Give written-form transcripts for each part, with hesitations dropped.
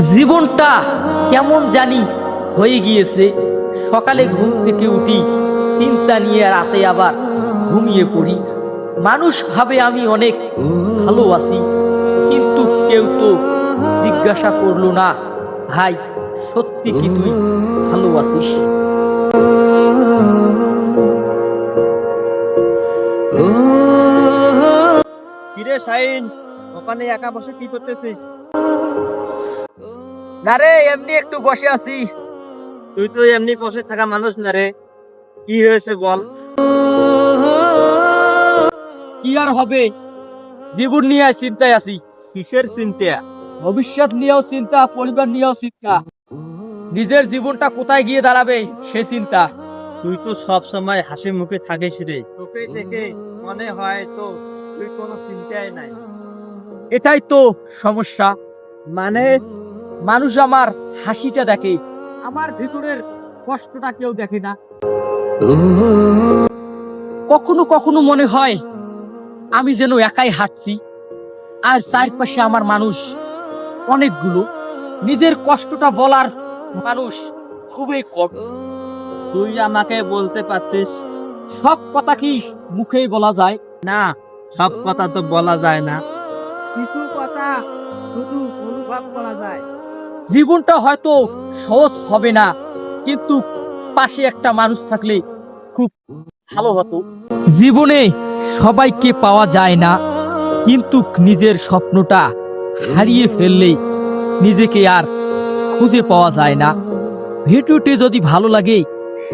জীবনটা কেমন জানি হয়ে গিয়েছে। সকালে ঘুম থেকে উঠি চিন্তা নিয়ে, রাতে আবার ঘুমিয়ে পড়ি। মানুষ ভাবে আমি অনেক ভালো আছি, কিন্তু কেউ তো জিজ্ঞাসা করলো না, ভাই সত্যি কি তুই ভালো আছিস? কিরে শাহিন, ওখানে একা বসে কি করতেছিস? না রে, এমনি একটু বসে আছি। তুই তো এমনি বসে থাকা মানুষ না রে, কি হয়েছে বল? কি আর হবে, জীবন নিয়ে চিন্তায় আছি। কিসের চিন্তা? ভবিষ্যৎ নিয়েও চিন্তা, পরিবার নিয়েও চিন্তা, নিজের জীবনটা কোথায় গিয়ে দাঁড়াবে সে চিন্তা। তুই তো সব সময় হাসি মুখে থাকিস রে, তোকে দেখে মনে হয় তো তুই কোনো চিন্তাই নাই। এটাই তো সমস্যা। মানে মানুষ আমার হাসিটা দেখে, আমার ভিতরের কষ্টটা কেউ দেখে না। কখনো কখনো মনে হয় আমি যেন একাই হাঁটছি, আর চারপাশে আমার মানুষ অনেকগুলো। নিজের কষ্টটা বলার মানুষ খুবই কম। তুই আমাকে বলতে পারতিস। সব কথা কি মুখেই বলা যায়? না, সব কথা তো বলা যায় না, কিছু কথা শুধু অনুভব করা যায়। জীবনটা হয়তো সহজ হবে না, কিন্তু পাশে একটা মানুষ থাকলে খুব ভালো হতো। জীবনে সবাইকে পাওয়া যায় না, কিন্তু নিজের স্বপ্নটা হারিয়ে ফেললে নিজেকে আর খুঁজে পাওয়া যায় না। ভিডিওটি যদি ভালো লাগে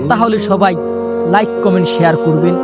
তাহলে সবাই লাইক, কমেন্ট, শেয়ার করবেন।